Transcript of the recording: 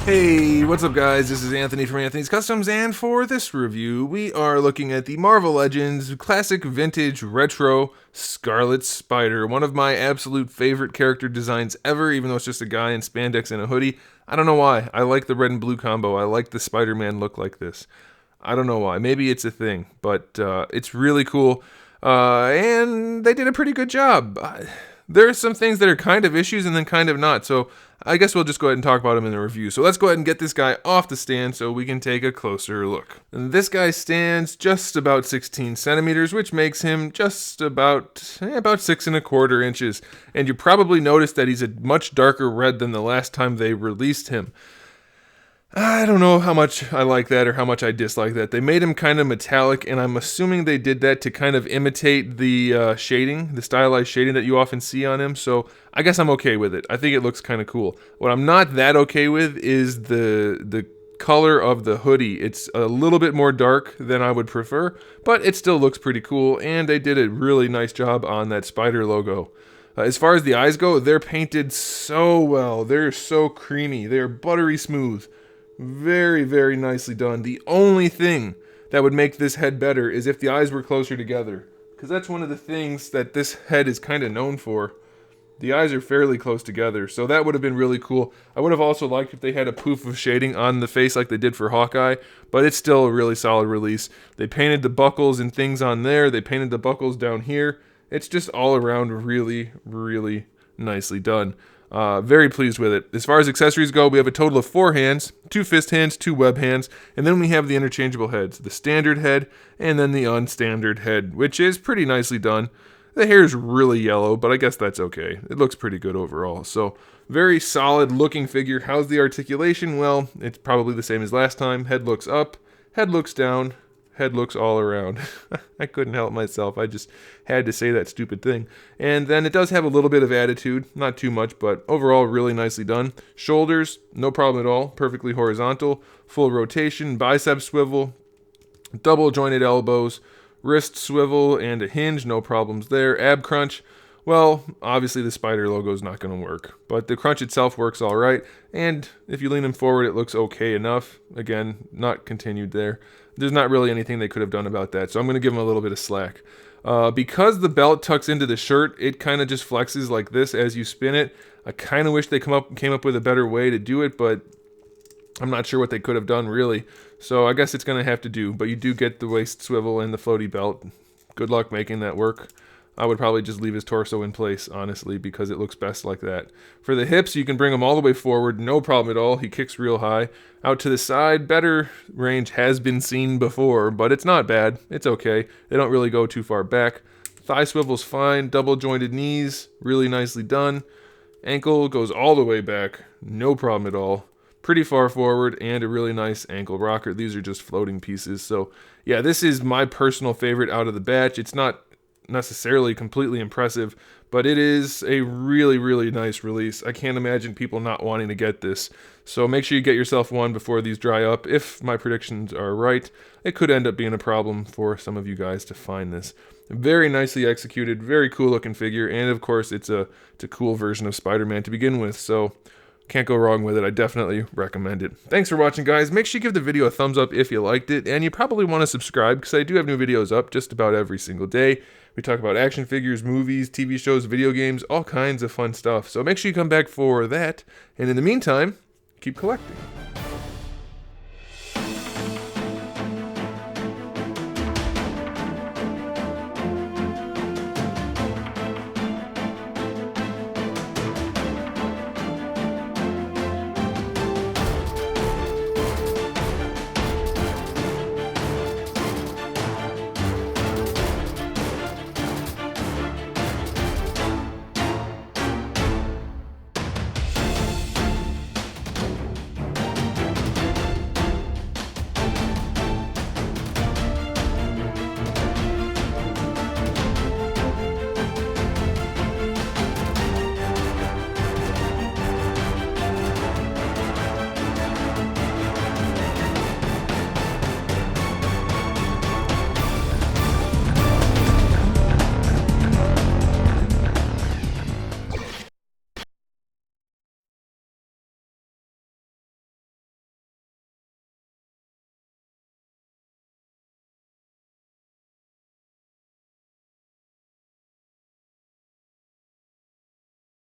Hey, what's up guys? This is Anthony from Anthony's Customs, and for this review, we are looking at the Marvel Legends Classic Vintage Retro Scarlet Spider, one of my absolute favorite character designs ever, even though it's just a guy in spandex and a hoodie. I don't know why. I like the red and blue combo. I like the Spider-Man look like this. I don't know why. Maybe it's a thing, but it's really cool, and they did a pretty good job. There are some things that are kind of issues and then kind of not, so I guess we'll just go ahead and talk about them in the review. So let's go ahead and get this guy off the stand so we can take a closer look. And this guy stands just about 16 centimeters, which makes him just about 6¼ inches. And you probably noticed that he's a much darker red than the last time they released him. I don't know how much I like that or how much I dislike that. They made him kind of metallic, and I'm assuming they did that to kind of imitate the shading, the stylized shading that you often see on him, so I guess I'm okay with it. I think it looks kind of cool. What I'm not that okay with is the color of the hoodie. It's a little bit more dark than I would prefer, but it still looks pretty cool, and they did a really nice job on that spider logo. As far as the eyes go, they're painted so well. They're so creamy. They're buttery smooth. Very, very nicely done. The only thing that would make this head better is if the eyes were closer together, because that's one of the things that this head is kind of known for. The eyes are fairly close together, so that would have been really cool. I would have also liked if they had a poof of shading on the face like they did for Hawkeye, but it's still a really solid release. They painted the buckles and things on there. They painted the buckles down here. It's just all around really, really nicely done. Very pleased with it. As far as accessories go, we have a total of 4 hands, 2 fist hands, 2 web hands, and then we have the interchangeable heads, the standard head, and then the unstandard head, which is pretty nicely done. The hair is really yellow, but I guess that's okay. It looks pretty good overall. So, very solid looking figure. How's the articulation? Well, it's probably the same as last time. Head looks up, head looks down, head looks all around. I couldn't help myself. I just had to say that stupid thing. And then it does have a little bit of attitude. Not too much, but overall really nicely done. Shoulders, no problem at all. Perfectly horizontal. Full rotation. Bicep swivel. Double jointed elbows. Wrist swivel and a hinge. No problems there. Ab crunch. Well, obviously the spider logo is not going to work, but the crunch itself works all right, and if you lean him forward, it looks okay enough. Again, not continued there. There's not really anything they could have done about that, so I'm going to give him a little bit of slack. Because the belt tucks into the shirt, it kind of just flexes like this as you spin it. I kind of wish they came up with a better way to do it, but I'm not sure what they could have done, really. So I guess it's going to have to do, but you do get the waist swivel and the floaty belt. Good luck making that work. I would probably just leave his torso in place, honestly, because it looks best like that. For the hips, you can bring him all the way forward, no problem at all. He kicks real high. Out to the side, better range has been seen before, but it's not bad. It's okay. They don't really go too far back. Thigh swivel's fine. Double jointed knees, really nicely done. Ankle goes all the way back, no problem at all. Pretty far forward, and a really nice ankle rocker. These are just floating pieces. So, yeah, this is my personal favorite out of the batch. It's not necessarily completely impressive, but it is a really, really nice release. I can't imagine people not wanting to get this. So make sure you get yourself one before these dry up. If my predictions are right, it could end up being a problem for some of you guys to find this. Very nicely executed, very cool looking figure, and of course it's a cool version of Spider-Man to begin with, so can't go wrong with it. I definitely recommend it. Thanks for watching, guys. Make sure you give the video a thumbs up if you liked it, and you probably want to subscribe because I do have new videos up just about every single day. We talk about action figures, movies, TV shows, video games, all kinds of fun stuff. So make sure you come back for that, and in the meantime, keep collecting.